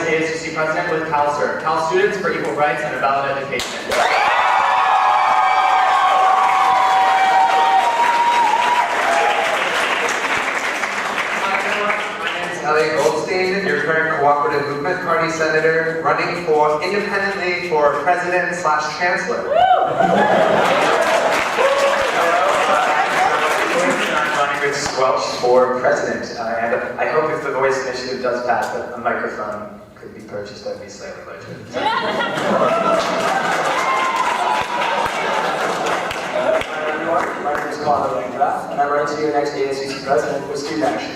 ASUC president with CalSERVE, Cal Students for Equal Rights and a Valid Education. Elliot Goldstein, your current Cooperative Movement Party Senator, running for independently for President/Chancellor. I'm running with SQUELCH for President, and I hope if the Voice Initiative does pass that a microphone could be purchased, I'd be slightly larger. Hi everyone, my name is Landgraf, and I'm running to be your next ASUC President with Student Action.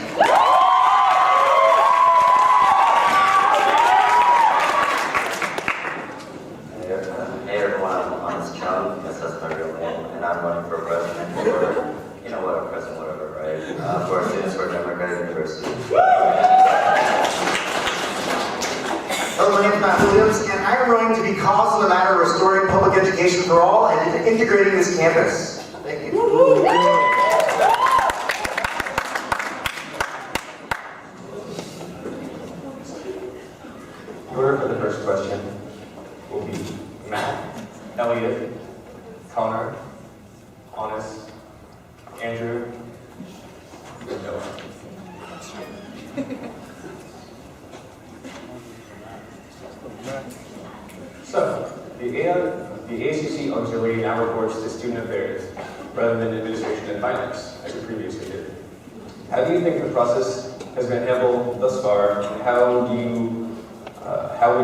Hey everyone, I'm Chung, that's my real name, and I'm running for president for, you know what, president, whatever, right? For students for Democratic University. Hello, my name is Matt Williams, and I am running to be cause in the matter of restoring public education for all and integrating this campus. Thank you. The order for the first question will be Matt, Elliot, Connor, Honest, Andrew, and Noah. So, the ASUC Auxiliary now reports to Student Affairs rather than Administration and Finance, as it previously did. How do you think the process has been handled thus far, and how would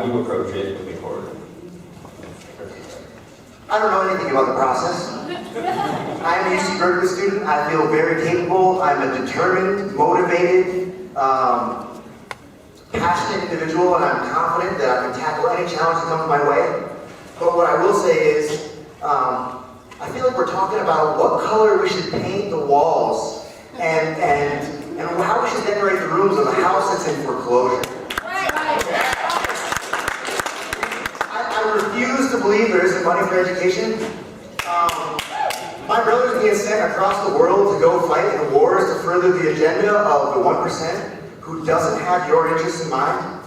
you approach it moving forward? I don't know anything about the process. I'm a UC Berkeley student. I feel very capable. I'm a determined, motivated, passionate individual, and I'm confident that I can tackle any challenge that comes my way. But what I will say is, I feel like we're talking about what color we should paint the walls and how we should decorate the rooms of a house that's in foreclosure. I refuse to believe there isn't money for education. My brother's being sent across the world to go fight in wars to further the agenda of the 1% who doesn't have your interests in mind.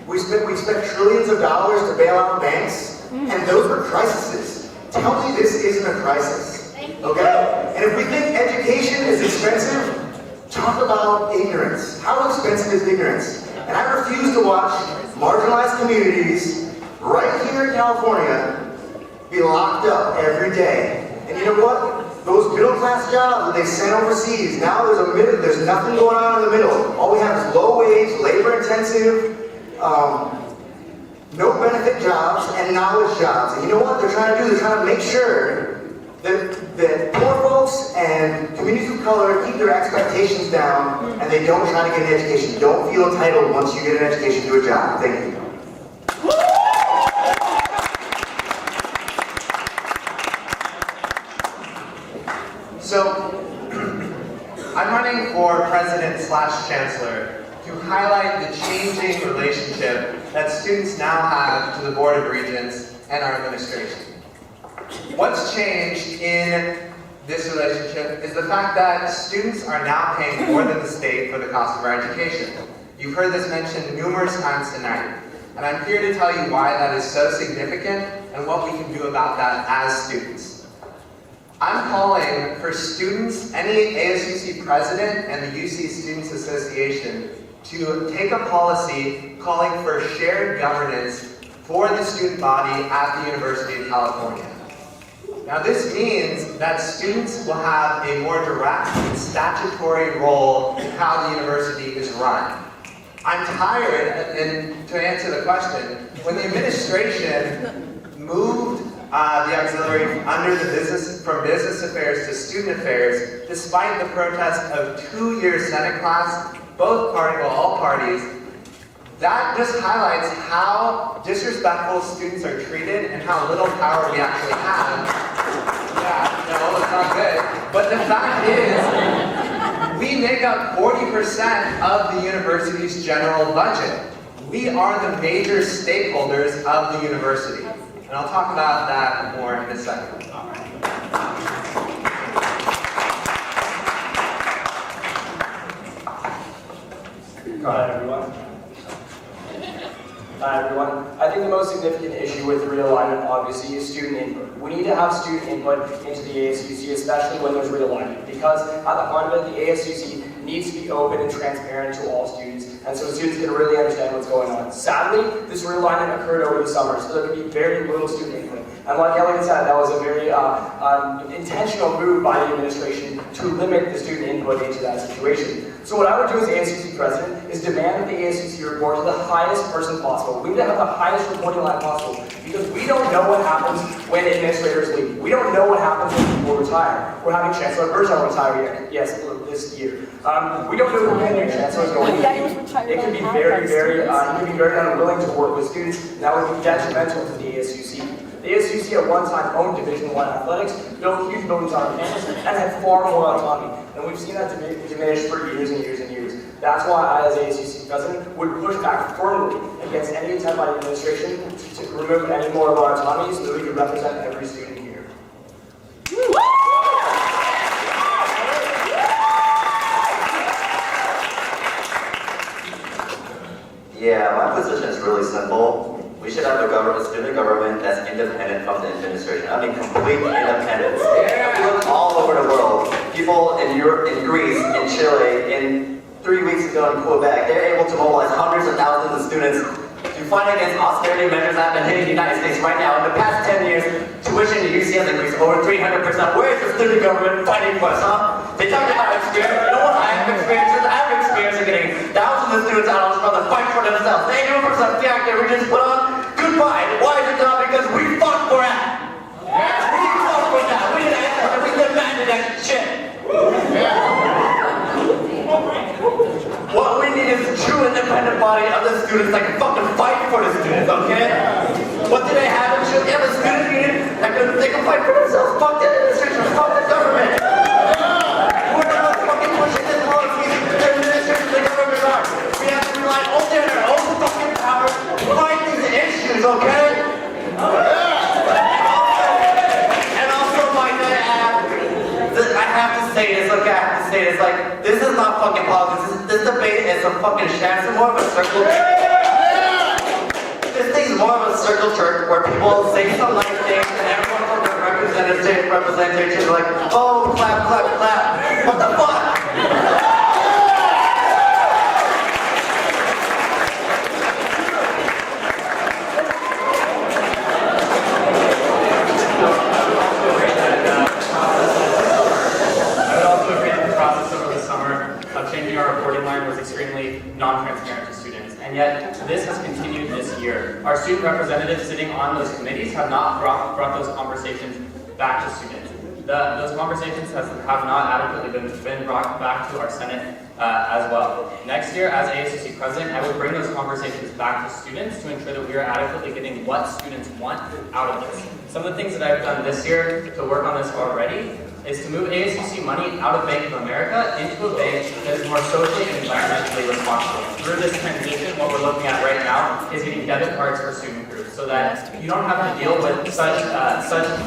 We spent trillions of dollars to bail out banks, and those were crises. Tell me this isn't a crisis, okay? And if we think education is expensive, talk about ignorance. How expensive is ignorance? And I refuse to watch marginalized communities right here in California be locked up every day. And you know what? Those middle-class jobs that they send overseas, now there's nothing going on in the middle. All we have is low-wage, labor-intensive, no-benefit jobs and knowledge jobs. And you know what they're trying to do? They're trying to make sure that poor folks and communities of color keep their expectations down and they don't try to get an education. Don't feel entitled once you get an education to a job. Thank you. So, I'm running for President/Chancellor to highlight the changing relationship that students now have to the Board of Regents and our administration. What's changed in this relationship is the fact that students are now paying more than the state for the cost of our education. You've heard this mentioned numerous times tonight, and I'm here to tell you why that is so significant and what we can do about that as students. I'm calling for students, any ASUC president and the UC Students Association to take a policy calling for shared governance for the student body at the University of California. Now this means that students will have a more direct and statutory role in how the university is run. I'm tired, and to answer the question, when the administration moved the auxiliary from business affairs to student affairs, despite the protest of 2-year Senate class, all parties, that just highlights how disrespectful students are treated and how little power we actually have. Yeah, no, it's not good. But the fact is, we make up 40% of the university's general budget. We are the major stakeholders of the university. And I'll talk about that more in a second. Hi everyone. everyone. I think the most significant issue with realignment, obviously, is student input. We need to have student input into the ASUC, especially when there's realignment, because at the heart of it, the ASUC needs to be open and transparent to all students, and so students can really understand what's going on. Sadly, this realignment occurred over the summer, so there can be very little student input. And like Elliot said, that was a very intentional move by the administration to limit the student input into that situation. So what I would do as ASUC president is demand that the ASUC report to the highest person possible. We need to have the highest reporting line possible, because we don't know what happens when administrators leave. We don't know what happens when people retire. We're having Chancellor Birgeneau retire, yes, this year. We don't know who the new chancellor is going to be. It can be very unwilling to work with students, and that would be detrimental to the ASUC. The ASUC at one time owned Division I athletics, built huge buildings on campus, and had far more autonomy. And we've seen that diminish for years and years and years. That's why I, as ASUC president, would push back firmly against any attempt by the administration to remove any more of our autonomy so that we can represent every student here. Yeah, my position is really simple. We should have a student government that's independent from the administration. I mean, complete independence. If you look all over the world, people in Europe, in Greece, in Chile, in 3 weeks ago in Quebec, they're able to mobilize hundreds of thousands of students to fight against austerity measures that have been hitting the United States right now. In the past 10 years, tuition to UC has increased over 300%. Where is the student government fighting for us, huh? They talk about experience. You know what I have experienced? I have experience in getting thousands of students out on the front to fight for themselves. They do it for some fact that we just put on. Goodbye. Why is it not? Because we fought for it. We fought for that. We didn't ask for it. We demanded that shit. What we need is a true independent body of the students that can fucking fight for the students, okay? What do they have in Chile? They have a student union that they can fight for themselves. Fuck the administration. Fuck the government. We're not fucking pushing this policy. The administration, the government are. We have to rely only on our own fucking power to fight these issues, okay? And also, might I add, I have to say this, okay? I have to say this, like, this is not fucking politics. This debate is a fucking chance, it's more of a circle. This thing's more of a circle jerk where people say some nice things and everyone from their representation is like, oh, clap, clap, clap. What the fuck? Changing our reporting line was extremely non-transparent to students, and yet this has continued this year. Our student representatives sitting on those committees have not brought those conversations back to students. Those conversations have not adequately been brought back to our Senate as well. Next year, as ASUC president, I will bring those conversations back to students to ensure that we are adequately getting what students want out of this. Some of the things that I've done this year to work on this already is to move ASUC money out of Bank of America into a bank that is more socially and environmentally responsible. Through this transition, what we're looking at right now is getting debit cards for student groups so that you don't have to deal with such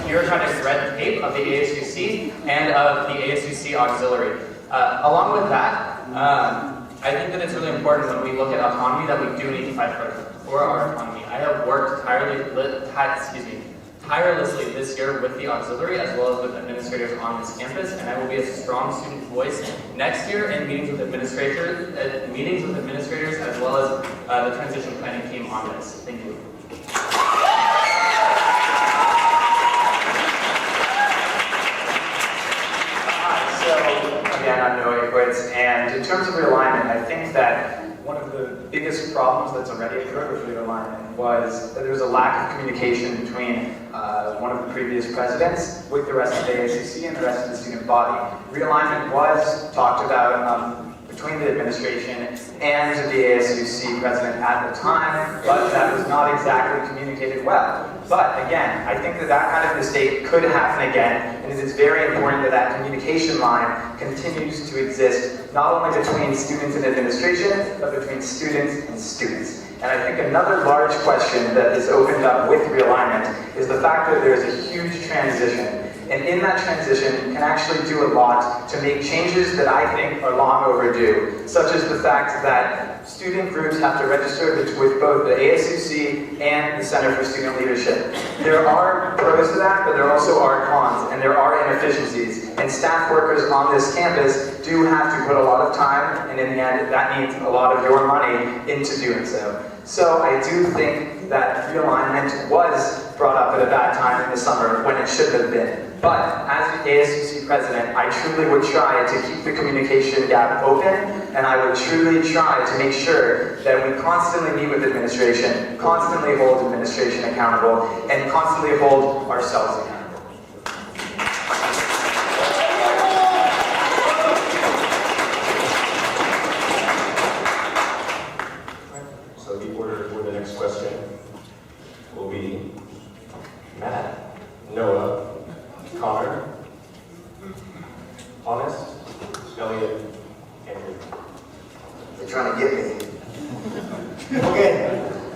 bureaucratic red tape of the ASUC and of the ASUC Auxiliary. Along with that, I think that it's really important when we look at autonomy that we do need to fight for our autonomy. I have worked tirelessly this year with the Auxiliary as well as with administrators on this campus, and I will be a strong student voice next year in meetings with administrators as well as the transition planning team on this. Thank you. Again, I'm Ickowitz, and in terms of realignment, I think that one of the biggest problems that's already occurred with realignment was that there's a lack of communication between one of the previous presidents with the rest of the ASUC and the rest of the student body. Realignment was talked about between the administration and the ASUC president at the time, but that was not exactly communicated well. But again, I think that kind of mistake could happen again, and it is very important that that communication line continues to exist, not only between students and administration, but between students and students. And I think another large question that is opened up with realignment is the fact that there is a huge transition. And in that transition, you can actually do a lot to make changes that I think are long overdue, such as the fact that student groups have to register with both the ASUC and the Center for Student Leadership. There are pros to that, but there also are cons, and there are inefficiencies. And staff workers on this campus do have to put a lot of time, and in the end, that means a lot of your money into doing so. So I do think that realignment was brought up at a bad time in the summer when it should have been. But as the ASUC president, I truly would try to keep the communication gap open, and I would truly try to make sure that we constantly meet with administration, constantly hold administration accountable, and constantly hold ourselves accountable. So the order for the next question will be Matt, Noah, Connor, Honest, Elliot, Andrew. They're trying to get me. Okay,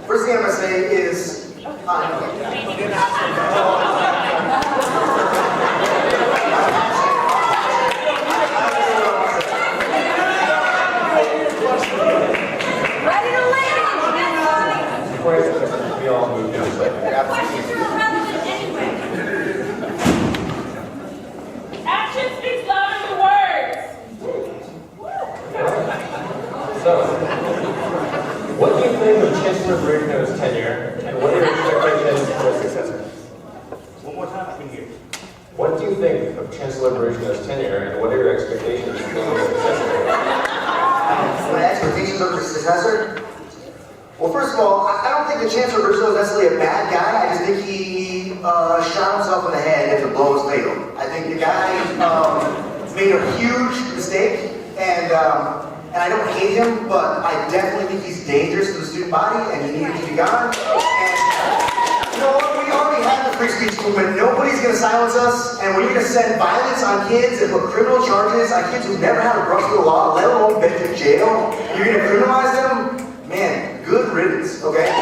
first thing I'm going to say is, We all moved in this way. Questions are irrelevant anyway. Action speaks louder than words. So, what do you think of Chancellor Birgeneau's tenure, and what are your expectations for his successor? one more time, I can hear. What do you think of Chancellor Birgeneau's tenure, and what are your expectations for his successor? My expectations of the successor? Well, first of all, I don't think the Chancellor Birgeneau is necessarily a bad guy. I just think he shot himself in the head if the blow was fatal. I think the guy made a huge mistake, and I don't hate him, but I definitely think he's dangerous to the student body, and he needs to be gone. And you know what? We already have the free speech movement. Nobody's going to silence us, and when you're going to send violence on kids and put criminal charges on kids who've never had a brush with the law, let alone been to jail, you're going to criminalize them? Man, good riddance, okay? The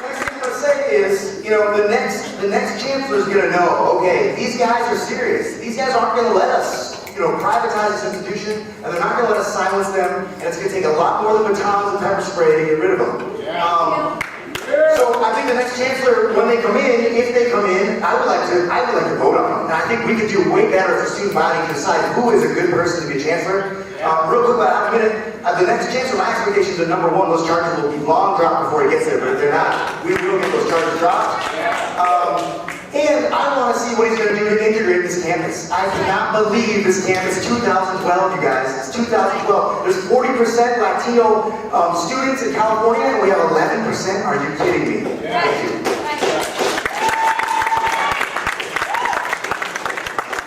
next thing I'm going to say is, you know, the next chancellor's going to know, okay, these guys are serious. These guys aren't going to let us, you know, privatize this institution, and they're not going to let us silence them, and it's going to take a lot more than batons and pepper spray to get rid of them. So I think the next chancellor, when they come in, if they come in, I would like to vote on them. And I think we could do way better for student body to decide who is a good person to be a chancellor. Real quick, about half a minute. The next chancellor, my expectations are number one, those charges will be long dropped before he gets there, but if they're not, we will get those charges dropped. And I want to see what he's going to do to integrate this campus. I cannot believe this campus, 2012, you guys. It's 2012. There's 40% Latino students in California, and we have 11%. Are you kidding me? Thank you.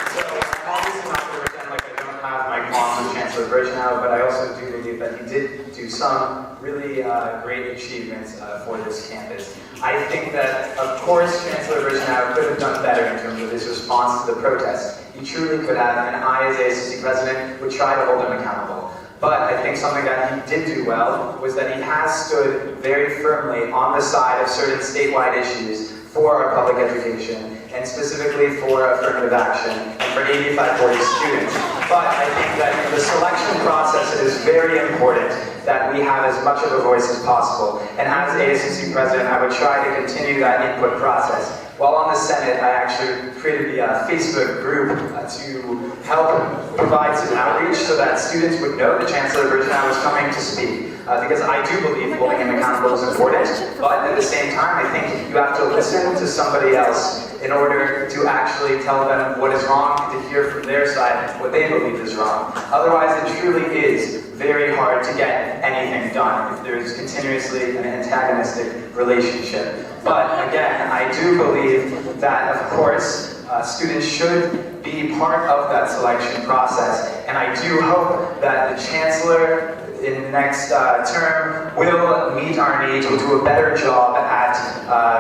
So I'm obviously not going to pretend like I don't have my qualms with Chancellor Birgeneau, but I also do believe that he did do some really great achievements for this campus. I think that, of course, Chancellor Birgeneau could have done better in terms of his response to the protests. He truly could have, and I, as ASUC president, would try to hold him accountable. But I think something that he did do well was that he has stood very firmly on the side of certain statewide issues for our public education, and specifically for affirmative action, and for 8540 students. But I think that in the selection process, it is very important that we have as much of a voice as possible. And as ASUC president, I would try to continue that input process. While on the Senate, I actually created the Facebook group to help provide some outreach so that students would know that Chancellor Birgeneau was coming to speak. Because I do believe holding him accountable is important, but at the same time, I think you have to listen to somebody else in order to actually tell them what is wrong, to hear from their side what they believe is wrong. Otherwise, it truly is very hard to get anything done if there's continuously an antagonistic relationship. But again, I do believe that, of course, students should be part of that selection process, and I do hope that the Chancellor in the next term will meet our needs, will do a better job at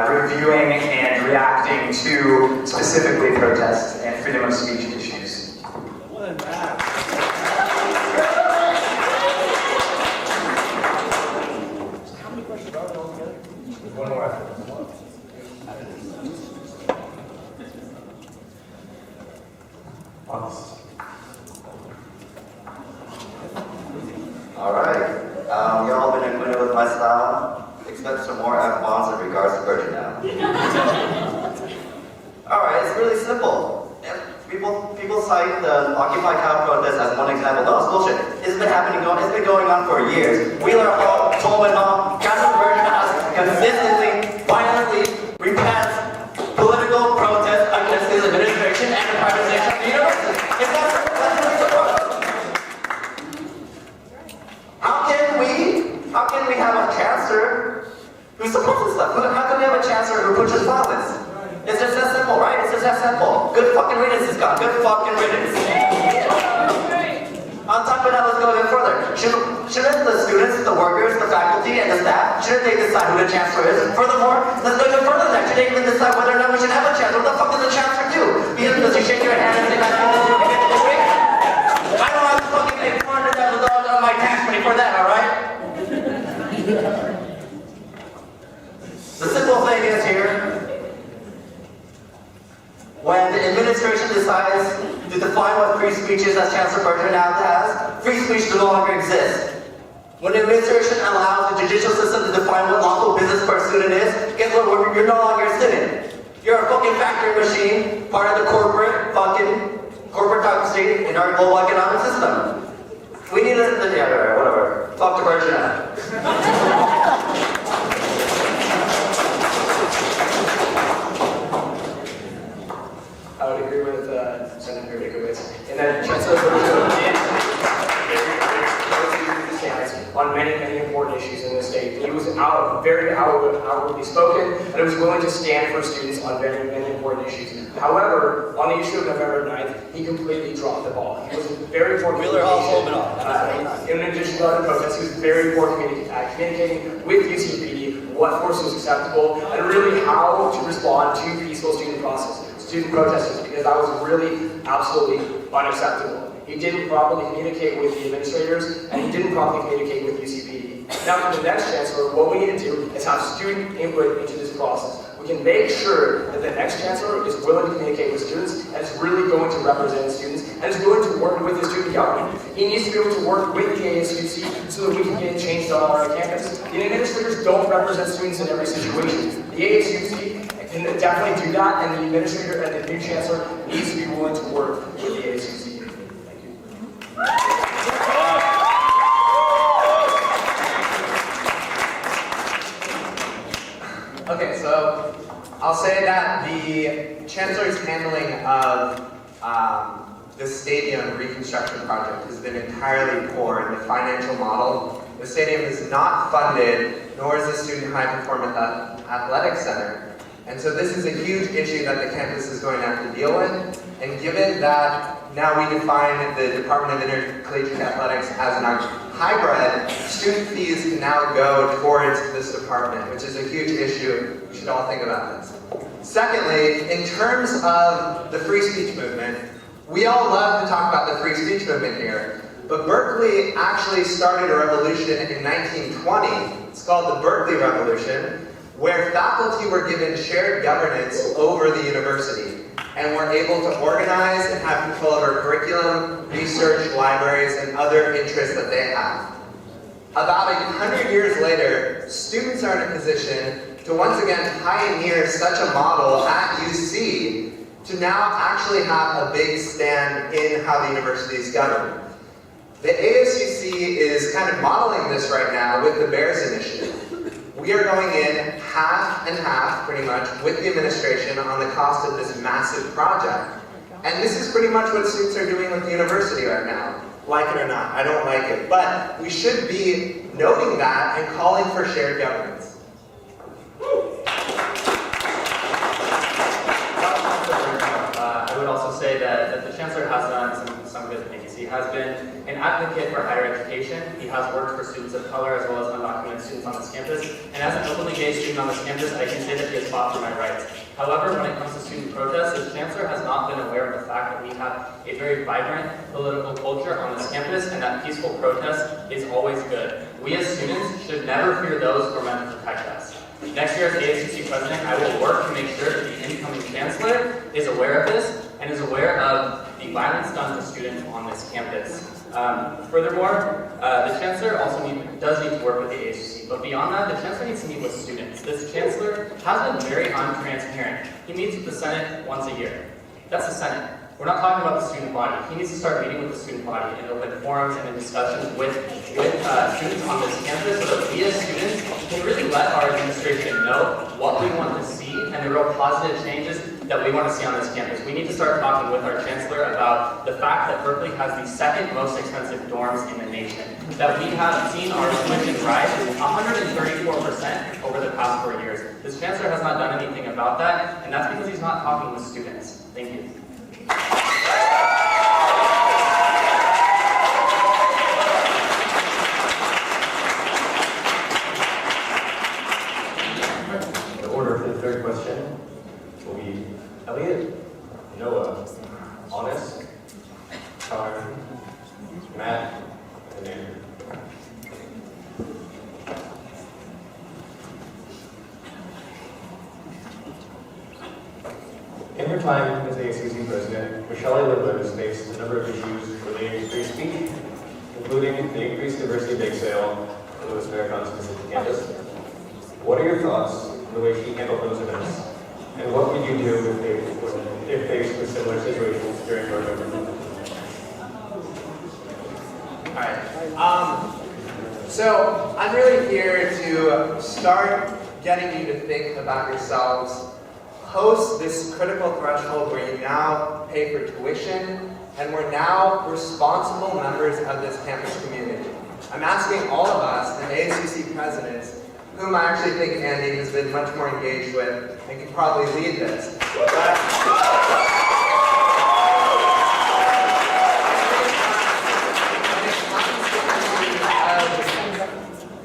reviewing and reacting to specifically protests and freedom of speech issues. One more after. Honest. expect some more F-bombs in regards to Birgeneau. Alright, it's really simple. People cite the Occupy Cal protest as one example. No, it's bullshit. It's been going on for years. Wheeler Hall, Tolman Hall, Chancellor Birgeneau has consistently, violently repressed political protest against his administration and the privatization of the university. It's not How can we have a chancellor who supports this stuff? How can we have a chancellor who pushes violence? It's just that simple, right? It's just that simple. Good fucking riddance, it's got good fucking riddance. On top of that, let's go a bit further. Shouldn't the students, the workers, the faculty, and the staff, shouldn't they decide who the chancellor is? Furthermore, let's go even further than that. Should they even decide whether or not we should have a chancellor? What the fuck does the chancellor do? Does he shake your hand and say, I don't have to fucking pay $400,000 on my tax money for that, alright? The simple thing is here, when the administration decides to define what free speech is, as Chancellor Birgeneau has, free speech no longer exists. When the administration allows the judicial system to define what lawful business for a student is, guess what? You're no longer a student. You're a fucking factory machine, part of the corporatocracy in our global economic system. We need whatever. Talk to Birgeneau. I would agree with Senator Ickowitz. And that Chancellor Birgeneau did stance on many important issues in the state. He was very outwardly spoken, and he was willing to stand for students on many important issues. However, on the issue of November 9th, he completely dropped the ball. He was very poor communication. In addition to other protests, he was very poor communicating with UCPD what force was acceptable, and really how to respond to peaceful student protesters, because that was really absolutely unacceptable. He didn't properly communicate with the administrators, and he didn't properly communicate with UCPD. Now for the next chancellor, what we need to do is have student input into this process. We can make sure that the next chancellor is willing to communicate with students, and is really going to represent students, and is willing to work with the student government. He needs to be able to work with the ASUC so that we can get change done on our campus. The administrators don't represent students in every situation. The ASUC can definitely do that, and the administrator and the new chancellor needs to be willing to work with the ASUC. Thank you. Okay, so I'll say that the Chancellor's handling of the stadium reconstruction project has been entirely poor in the financial model. The stadium is not funded, nor is the Student High Performance Athletic Center. And so this is a huge issue that the campus is going to have to deal with. And given that now we define the Department of Intercollegiate Athletics as an hybrid, student fees can now go towards this department, which is a huge issue. We should all think about this. Secondly, in terms of the free speech movement, we all love to talk about the free speech movement here, but Berkeley actually started a revolution in 1920. It's called the Berkeley Revolution, where faculty were given shared governance over the university and were able to organize and have control over curriculum, research, libraries, and other interests that they have. About 100 years later, students are in a position to once again pioneer such a model at UC to now actually have a big stand in how the university is governed. The ASUC is kind of modeling this right now with the BEARS initiative. We are going in half and half, pretty much, with the administration on the cost of this massive project. And this is pretty much what students are doing with the university right now. Like it or not, I don't like it. But we should be noting that and calling for shared governance. I would also say that the Chancellor has done some good things. He has been an advocate for higher education. He has worked for students of color as well as undocumented students on this campus. And as an openly gay student on this campus, I can say that he has fought for my rights. However, when it comes to student protests, the Chancellor has not been aware of the fact that we have a very vibrant political culture on this campus, and that peaceful protest is always good. We as students should never fear those who are meant to protect us. Next year as ASUC president, I will work to make sure that the incoming chancellor is aware of this and is aware of the violence done to students on this campus. Furthermore, the Chancellor also does need to work with the ASUC, but beyond that, the Chancellor needs to meet with students. This Chancellor has been very untransparent. He meets with the Senate once a year. That's the Senate. We're not talking about the student body. He needs to start meeting with the student body in open forums and in discussions with students on this campus so that we as students can really let our administration know what we want to see and the real positive changes that we want to see on this campus. We need to start talking with our Chancellor about the fact that Berkeley has the second most expensive dorms in the nation, that we have seen our tuition rise 134% over the past 4 years. This Chancellor has not done anything about that, and that's because he's not talking with students. Thank you. The order for the third question will be Elliot, Noah, Honest, Chung, Matt, and Andrew. In her time as ASUC president, Vishalli Loomba has faced a number of issues relating to free speech, including the increased diversity bake sale at Louis Farrakhan's Pacific campus. What are your thoughts on the way she handled those events? And what would you do if faced with similar situations during your government? Alright, so I'm really here to start getting you to think about yourselves post this critical threshold where you now pay for tuition and we're now responsible members of this campus community. I'm asking all of us and ASUC presidents, whom I actually think Andy has been much more engaged with and can probably lead this.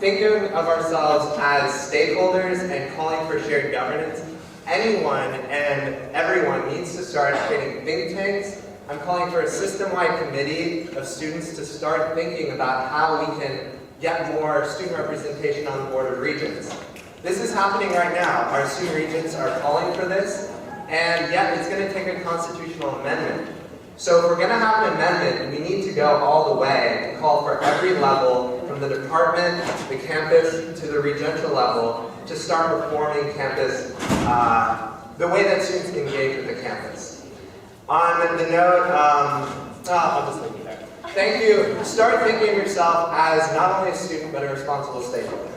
Thinking of ourselves as stakeholders and calling for shared governance, anyone and everyone needs to start creating think tanks. I'm calling for a system-wide committee of students to start thinking about how we can get more student representation on the Board of Regents. This is happening right now. Our student regents are calling for this, and yet it's going to take a constitutional amendment. So if we're going to have an amendment, we need to go all the way and call for every level, from the department, the campus, to the regential level, to start reforming campus, the way that students engage with the campus. On the note, I'll just leave it there. Thank you. Start thinking of yourself as not only a student, but a responsible stakeholder.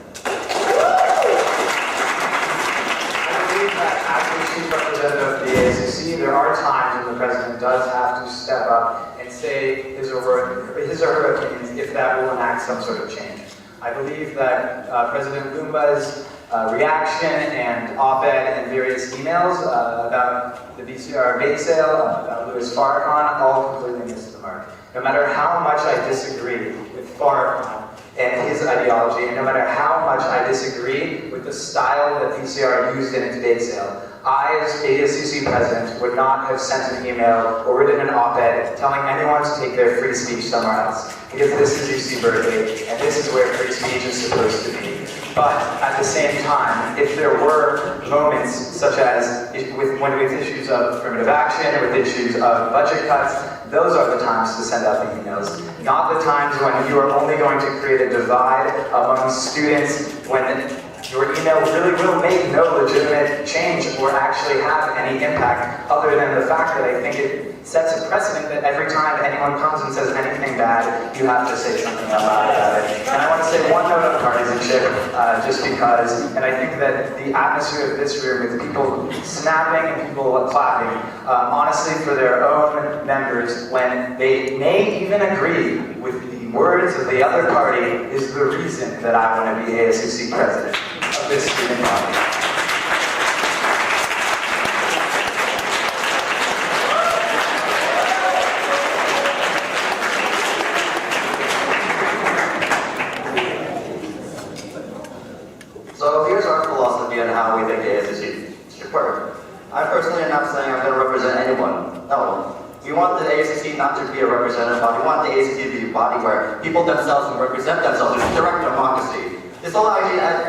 That as the chief representative of the ASUC, there are times when the president does have to step up and say his or her opinions if that will enact some sort of change. I believe that President Loomba's reaction and op-ed and various emails about the VCR bake sale, about Louis Farrakhan, all completely missed the mark. No matter how much I disagree with Farrakhan and his ideology, and no matter how much I disagree with the style that VCR used in its bake sale, I, as ASUC president, would not have sent an email or written an op-ed telling anyone to take their free speech somewhere else. Because this is UC Berkeley, and this is where free speech is supposed to be. But at the same time, if there were moments such as with issues of affirmative action, with issues of budget cuts, those are the times to send out the emails. Not the times when you are only going to create a divide among students, when your email really will make no legitimate change or actually have any impact, other than the fact that I think it sets a precedent that every time anyone comes and says anything bad, you have to say something out loud about it. And I want to say one note on partisanship, just because, and I think that the atmosphere of this room, with people snapping and people clapping, honestly for their own members, when they may even agree with the words of the other party, is the reason that I want to be ASUC president of this student body. So here's our philosophy on how we think ASUC should work. I personally am not saying I'm going to represent anyone. No. We want the ASUC not to be a representative body. We want the ASUC to be a body where people themselves can represent themselves in direct democracy. This whole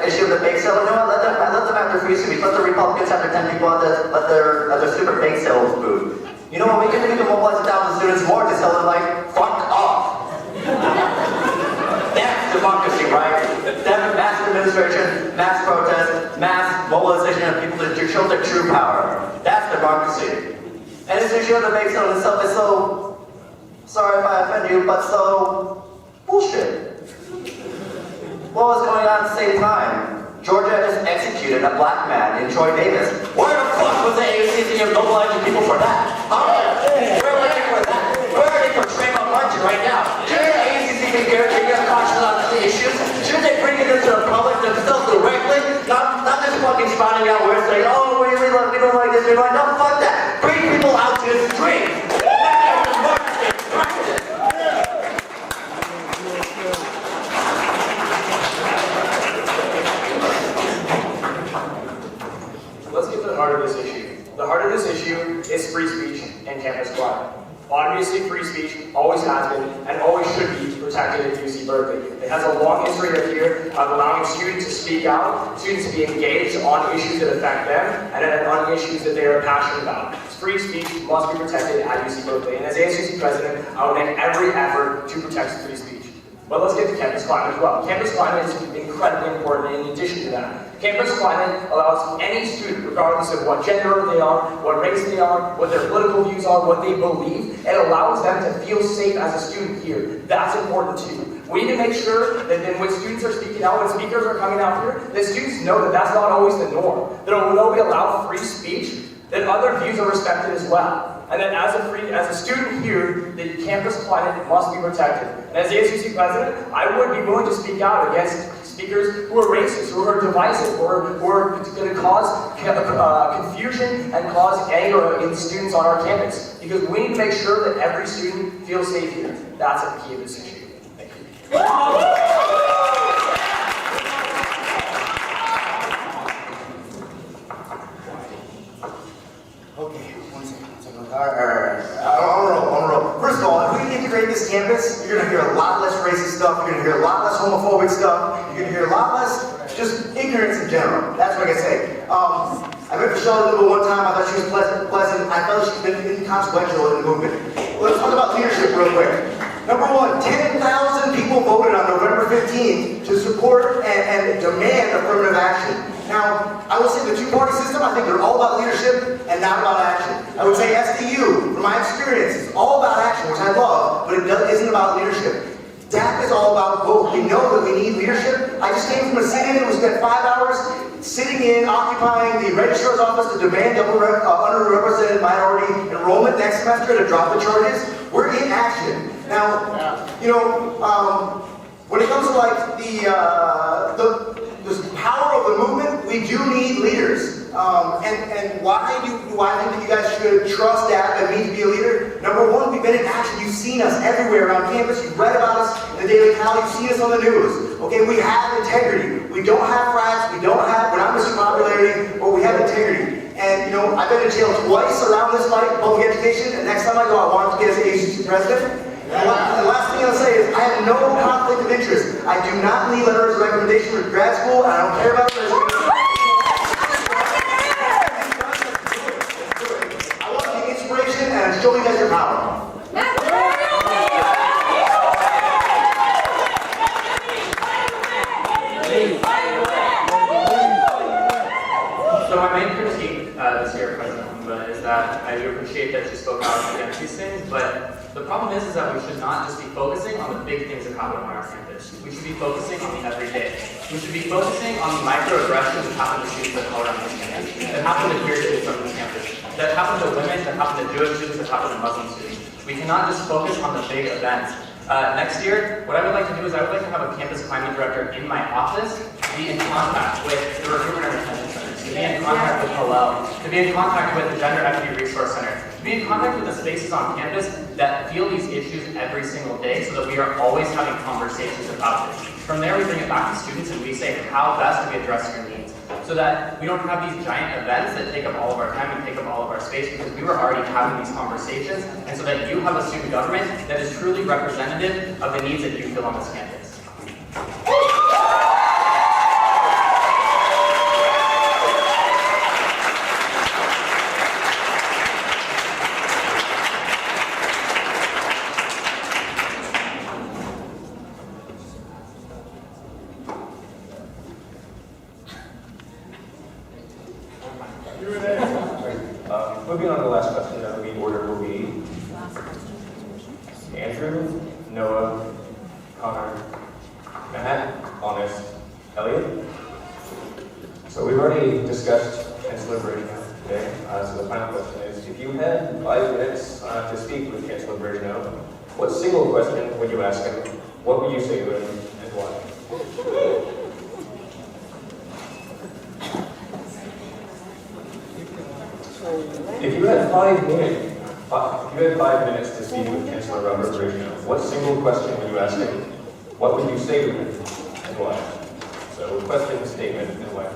issue of the bake sale, you know what? Let them have their free speech. Let the Republicans have their 10 people at their super bake sale booth. You know what? We can mobilize 1,000 students more to tell them, like, fuck off. That's democracy, right? That's mass administration, mass protest, mass mobilization of people to show their true power. That's democracy. And this issue of the base zone itself is so, sorry if I offend you, but so bullshit. What was going on at the same time? Georgia just executed a black man in Troy Davis. Where the fuck was the ASUC mobilizing people for that? Huh? Where were they for that? Where are they for straight-up marching right now? Shouldn't the ASUC be cautious on the issues? Shouldn't they bring it into the public themselves directly? Not just fucking spouting out words saying, oh, we don't like this, we don't like that. No, fuck that. Bring people out to the street. That's democracy in practice. Let's get to the heart of this issue. The heart of this issue is free speech and campus climate. Obviously, free speech always has been and always should be protected at UC Berkeley. It has a long history here of allowing students to speak out, students to be engaged on issues that affect them, and on issues that they are passionate about. Free speech must be protected at UC Berkeley, and as ASUC president, I will make every effort to protect free speech. But let's get to campus climate as well. Campus climate is incredibly important in addition to that. Campus climate allows any student, regardless of what gender they are, what race they are, what their political views are, what they believe, it allows them to feel safe as a student here. That's important too. We need to make sure that when students are speaking out, when speakers are coming out here, that students know that that's not always the norm. That although we allow free speech, that other views are respected as well. And then as a student here, the campus climate must be protected. And as the ASUC president, I would be willing to speak out against speakers who are racist, who are divisive, who are going to cause confusion and cause anger in students on our campus. Because we need to make sure that every student feels safe here. That's the key of this issue. Thank you. Okay, one second. Alright. On a roll. First of all, if we integrate this campus, you're gonna hear a lot less racist stuff, you're gonna hear a lot less homophobic stuff, you're gonna hear a lot less just ignorance in general. That's what I can say. I met Vishalli Loomba one time, I thought she was pleasant. I felt she's been inconsequential in the movement. Let's talk about leadership real quick. Number one, 10,000 people voted on November 15th to support and demand affirmative action. Now, I will say the two-party system, I think they're all about leadership and not about action. I would say SDU, from my experience, is all about action, which I love, but it isn't about leadership. DAAP is all about both. We know that we need leadership. I just came from a sit-in and we spent 5 hours sitting in, occupying the registrar's office to demand underrepresented minority enrollment next semester to drop the charges. We're in action. Now, you know, when it comes to like the power of the movement, we do need leaders. And why do I think that you guys should trust DAAP and me to be a leader? Number one, we've been in action. You've seen us everywhere around campus. You've read about us in the Daily Cal. You've seen us on the news. Okay, we have integrity. We don't have frats. We're not Mr. Popularity, but we have integrity. And you know, I've been to jail twice around this fight, public education, and next time I go, I want to get as ASUC president. And the last thing I'll say is, I have no conflict of interest. I do not need letters of recommendation for grad school, and I don't care about resumes. I want to be inspiration and show you guys your power. So my main critique this year, President Loomba, is that I do appreciate that you spoke out against these things, but the problem is that we should not just be focusing on the big things that happen on our campus. We should be focusing on the everyday. We should be focusing on the microaggressions that happen to students that are around this campus, that happen to queer students on this campus, that happen to women, that happen to Jewish students, that happen to Muslim students. We cannot just focus on the big events. Next year, what I would like to do is I would like to have a campus climate director in my office to be in contact with the recruitment and retention centers, to be in contact with Hillel, to be in contact with the Gender Equity Resource Center, to be in contact with the spaces on campus that feel these issues every single day so that we are always having conversations about this. From there, we bring it back to students and we say, how best do we address your needs? So that we don't have these giant events that take up all of our time and take up all of our space, because we were already having these conversations, and so that you have a student government that is truly representative of the needs that you feel on this campus. moving on to the last question, that will be order will be Andrew, Noah, Connor, Matt, Honest, Elliot. So we've already discussed Chancellor Birgeneau today, so the final question is, if you had 5 minutes to speak with Chancellor Birgeneau, what single question would you ask him? What would you say to him, and why? If you had 5 minutes to speak with Chancellor Robert Birgeneau, what single question would you ask him? What would you say to him, and why? So, question, statement, and why?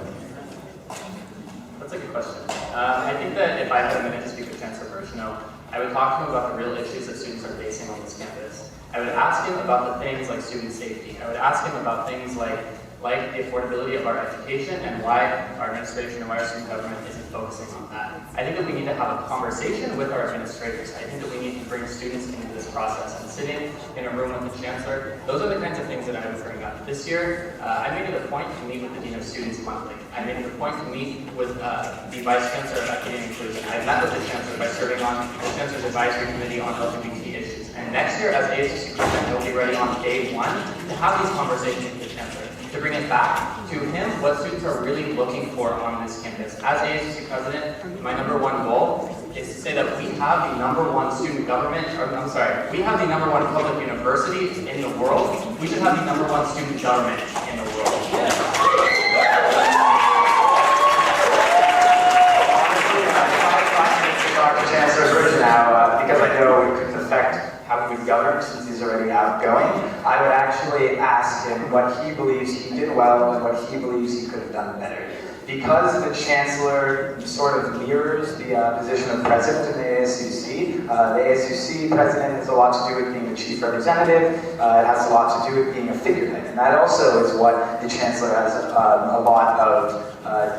That's a good question. I think that if I had a minute to speak with Chancellor Birgeneau, I would talk to him about the real issues that students are facing on this campus. I would ask him about the things like student safety. I would ask him about things like the affordability of our education and why our administration and why our student government isn't focusing on that. I think that we need to have a conversation with our administrators. I think that we need to bring students into this process, and sitting in a room with the chancellor, those are the kinds of things that I would bring up. This year, I made it a point to meet with the Dean of Students monthly. I made it a point to meet with the Vice Chancellor of Equity and Inclusion. I met with the Chancellor by serving on the Chancellor's Advisory Committee on LGBT issues. And next year, as ASUC President, he'll be ready on day 1 to have these conversations with the Chancellor, to bring it back to him what students are really looking for on this campus. As ASUC President, my #1 goal is to say that we have the #1 student government, we have the #1 public university in the world. We should have the #1 student government in the world. Chancellor Birgeneau, because I know it couldn't affect how we govern since he's already outgoing, I would actually ask him what he believes he did well and what he believes he could have done better. Because the Chancellor sort of mirrors the position of President in the ASUC, the ASUC President has a lot to do with being the Chief Representative, it has a lot to do with being a figurehead, and that also is what the Chancellor has a lot of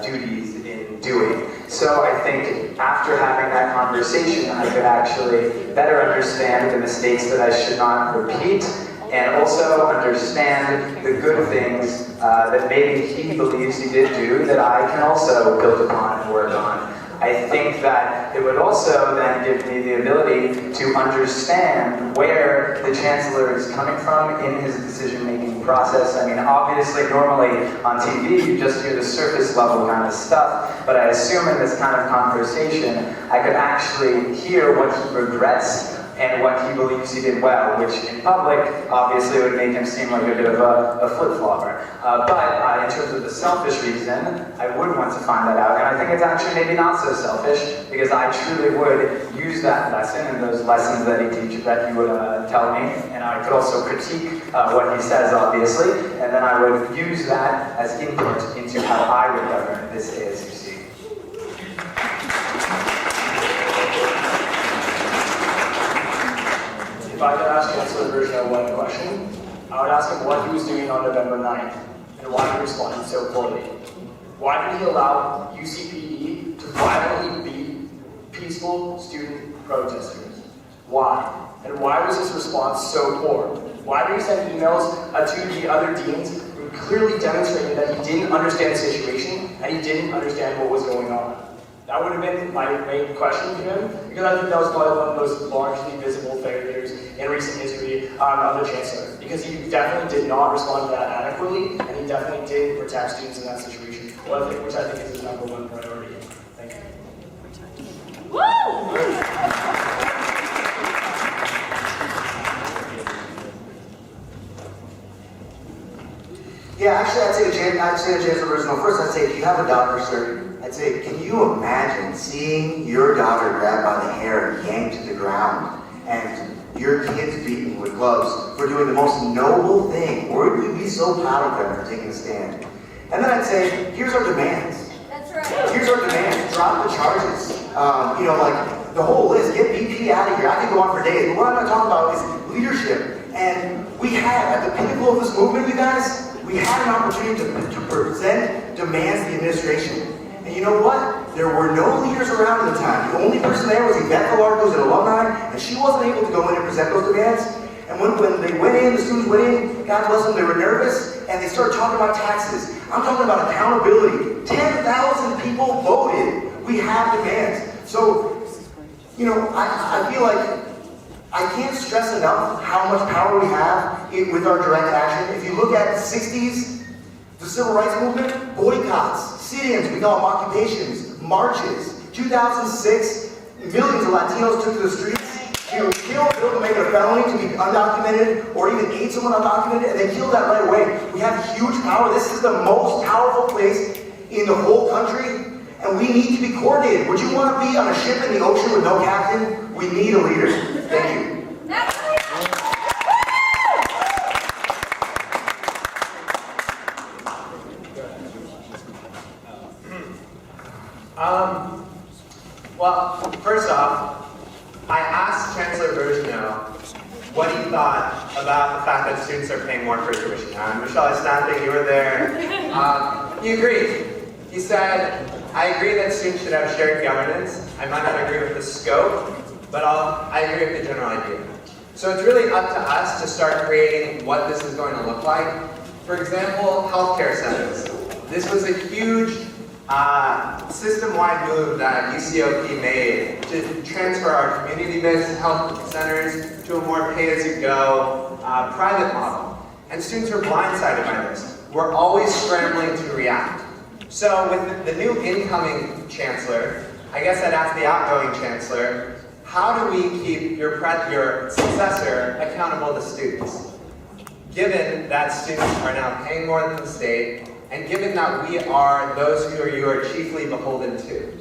duties in doing. So I think after having that conversation, I could actually better understand the mistakes that I should not repeat, and also understand the good things that maybe he believes he did do that I can also build upon and work on. I think that it would also then give me the ability to understand where the Chancellor is coming from in his decision-making process. I mean, obviously, normally on TV, you just hear the surface level kind of stuff, but I assume in this kind of conversation, I could actually hear what he regrets and what he believes he did well, which in public, obviously would make him seem like a bit of a flip-flopper. But in terms of the selfish reason, I would want to find that out, and I think it's actually maybe not so selfish, because I truly would use that lesson and those lessons that he teaches, that he would tell me, and I could also critique what he says, obviously, and then I would use that as input into how I would govern this ASUC. If I could ask Chancellor Birgeneau one question, I would ask him what he was doing on November 9th and why he responded so poorly. Why did he allow UCPE to violently beat peaceful student protesters? Why? And why was his response so poor? Why did he send emails to the other deans who clearly demonstrated that he didn't understand the situation and he didn't understand what was going on? That would have been my main question to him, because I think that was probably one of the most largely visible failures in recent history of the Chancellor, because he definitely did not respond to that adequately, and he definitely did protect students in that situation, which I think is his #1 priority. Thank you. Woo! Yeah, actually, I'd say to Chancellor Birgeneau, first I'd say, if you have a daughter, sir, I'd say, can you imagine seeing your daughter grabbed by the hair and yanked to the ground, and your kids beaten with gloves for doing the most noble thing? Wouldn't you be so proud of them for taking a stand? And then I'd say, here's our demands. That's right. Here's our demands. Drop the charges. Like the whole list. Get BP out of here. I could go on for days, but what I'm going to talk about is leadership. And we had, at the pinnacle of this movement, you guys, we had an opportunity to present demands to the administration. And you know what? There were no leaders around at the time. The only person there was Yvette Villar, who's an alumni, and she wasn't able to go in and present those demands. And when they went in, the students went in, God bless them, they were nervous, and they started talking about taxes. I'm talking about accountability. 10,000 people voted. We have demands. So You know, I feel like I can't stress enough how much power we have with our direct action. If you look at the 60s, the civil rights movement, boycotts, sit-ins, we call them occupations, marches. 2006, millions of Latinos took to the streets to kill, to make it a felony, to be undocumented, or even aid someone undocumented, and they killed that right away. We have huge power. This is the most powerful place in the whole country, and we need to be coordinated. Would you want to be on a ship in the ocean with no captain? We need a leader. Thank you. Well, first off, I asked Chancellor Birgeneau what he thought about the fact that students are paying more for tuition. Vishalli Loomba, you were there. He agreed. He said, I agree that students should have shared governance. I might not agree with the scope, but I agree with the general idea. So it's really up to us to start creating what this is going to look like. For example, healthcare centers. This was a huge system-wide move that UCOP made to transfer our community-based health centers to a more pay-as-you-go private model. And students are blindsided by this. We're always scrambling to react. So with the new incoming chancellor, I guess I'd ask the outgoing chancellor, how do we keep your successor accountable to students? Given that students are now paying more than the state, and given that we are those who you are chiefly beholden to.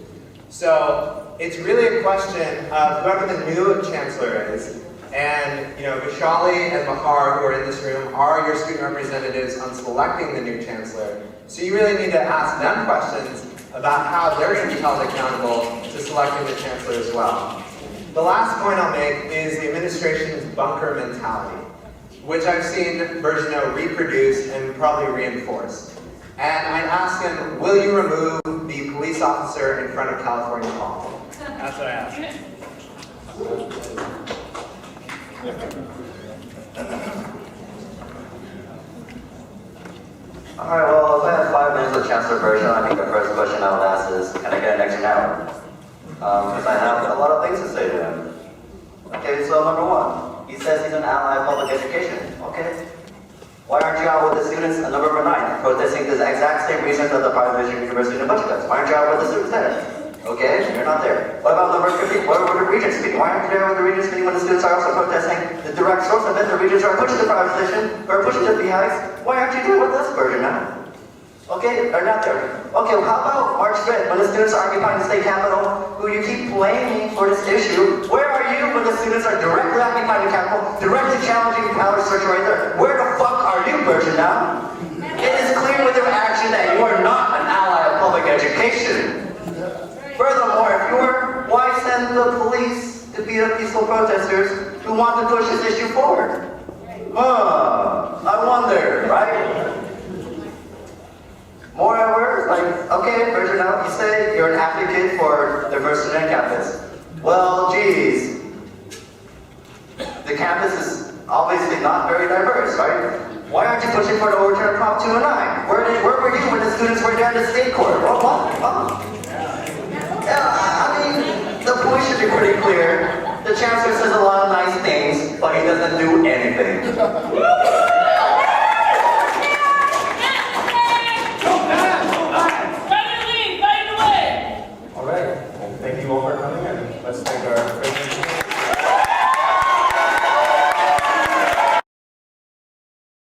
So it's really a question of whoever the new chancellor is, and Vishalli and Bahar, who are in this room, are your student representatives on selecting the new chancellor. So you really need to ask them questions about how they're going to be held accountable to selecting the chancellor as well. The last point I'll make is the administration's bunker mentality, which I've seen Birgeneau reproduce and probably reinforce. And I'd ask him, will you remove the police officer in front of California Hall? That's what I asked. Alright, well, if I have 5 minutes with Chancellor Birgeneau, I think the first question I would ask is, can I get an extra hour? Because I have a lot of things to say to him. Okay, so number 1, he says he's an ally of public education. Okay. Why aren't you out with the students? And number 9, protesting the exact same reasons that the private university and budget cuts. Why aren't you out with the students there? Okay, you're not there. What about number 15? What about the Regents meeting? Why aren't you there with the Regents meeting when the students are also protesting the direct source of it? The Regents are pushing the privatization, or pushing the hikes. Why aren't you there with us, Birgeneau? Okay, or not there. Okay, well, how about March 5th, when the students are occupying the state capitol, who you keep blaming for this issue? Where are you when the students are directly occupying the capitol, directly challenging the power structure right there? Where the fuck are you, Birgeneau? It is clear with your action that you are not an ally of public education. Furthermore, if you were, why send the police to beat up peaceful protesters who want to push this issue forward? I wonder, right? Moreover, okay, Birgeneau, you say you're an advocate for diversity on campus. Well, geez, the campus is obviously not very diverse, right? Why aren't you pushing for the overturn of Prop 209? Where were you when the students were there in the state court? Yeah, I mean, the point should be pretty clear. The chancellor says a lot of nice things, but he doesn't do anything.